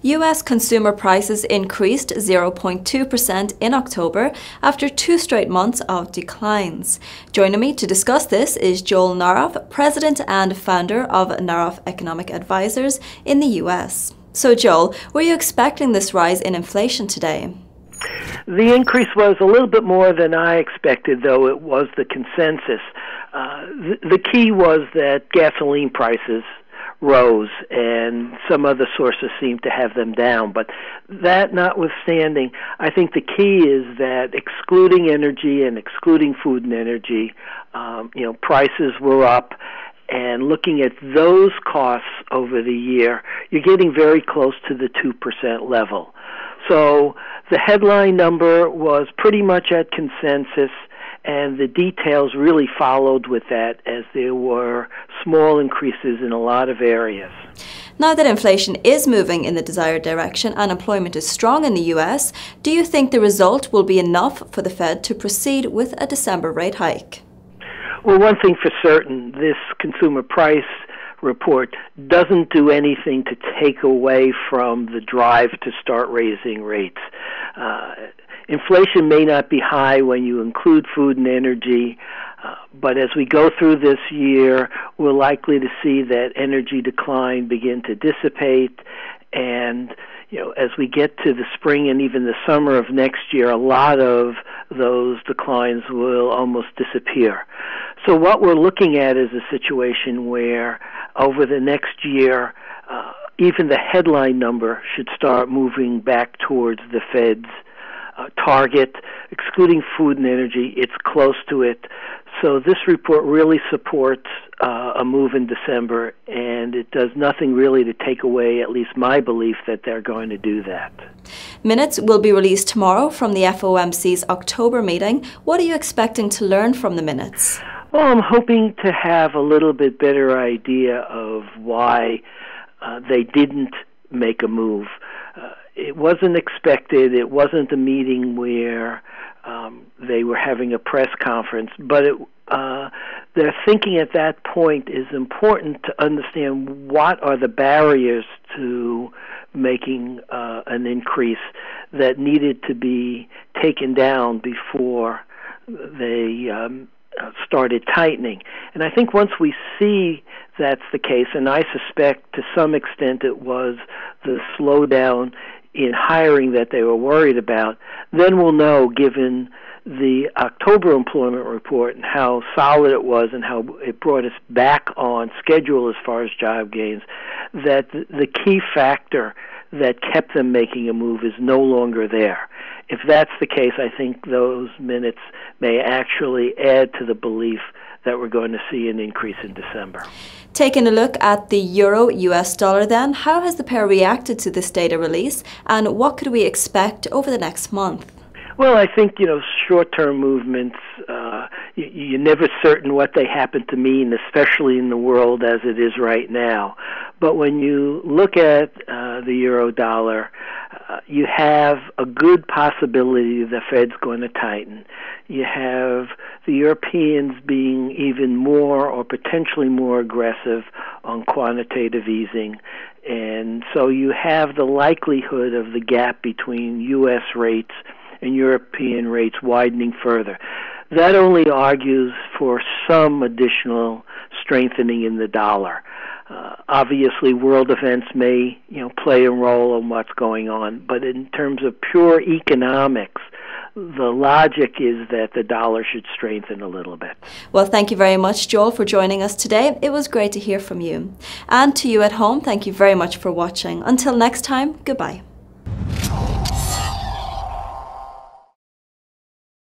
U.S. consumer prices increased 0.2% in October after 2 straight months of declines. Joining me to discuss this is Joel Naroff, President and founder of Naroff Economic Advisors in the U.S. So Joel, were you expecting this rise in inflation today? The increase was a little bit more than I expected, though it was the consensus. The key was that gasoline prices rose, and some other sources seem to have them down. But that notwithstanding, I think the key is that excluding energy and excluding food and energy, prices were up. And looking at those costs over the year, you're getting very close to the 2% level. So the headline number was pretty much at consensus, and the details really followed with that as there were small increases in a lot of areas. Now that inflation is moving in the desired direction and employment is strong in the U.S., do you think the result will be enough for the Fed to proceed with a December rate hike? Well, one thing for certain, this consumer price report doesn't do anything to take away from the drive to start raising rates. Inflation may not be high when you include food and energy, but as we go through this year, we're likely to see that energy decline begin to dissipate, and as we get to the spring and even the summer of next year, a lot of those declines will almost disappear. So what we're looking at is a situation where over the next year, even the headline number should start moving back towards the Fed's target. Excluding food and energy, it's close to it. So this report really supports a move in December, and it does nothing really to take away, at least my belief, that they're going to do that. Minutes will be released tomorrow from the FOMC's October meeting. What are you expecting to learn from the minutes? Well, I'm hoping to have a little bit better idea of why they didn't make a move. It wasn't expected. It wasn't a meeting where they were having a press conference, but their thinking at that point is important to understand what are the barriers to making an increase that needed to be taken down before they started tightening. And I think once we see that's the case, and I suspect to some extent it was the slowdown in hiring that they were worried about, then we'll know, given the October employment report and how solid it was and how it brought us back on schedule as far as job gains, that the key factor that kept them making a move is no longer there. If that's the case, I think those minutes may actually add to the belief that we're going to see an increase in December. Taking a look at the euro-US dollar then, how has the pair reacted to this data release, and what could we expect over the next month? Well, I think, short-term movements, you're never certain what they happen to mean, especially in the world as it is right now. But when you look at the euro-dollar, you have a good possibility the Fed's going to tighten. You have the Europeans being even more or potentially more aggressive on quantitative easing. And so you have the likelihood of the gap between U.S. rates and European rates widening further. That only argues for some additional strengthening in the dollar. Obviously, world events may, play a role in what's going on, but in terms of pure economics, the logic is that the dollar should strengthen a little bit. Well, thank you very much, Joel, for joining us today. It was great to hear from you. And to you at home, thank you very much for watching. Until next time, goodbye.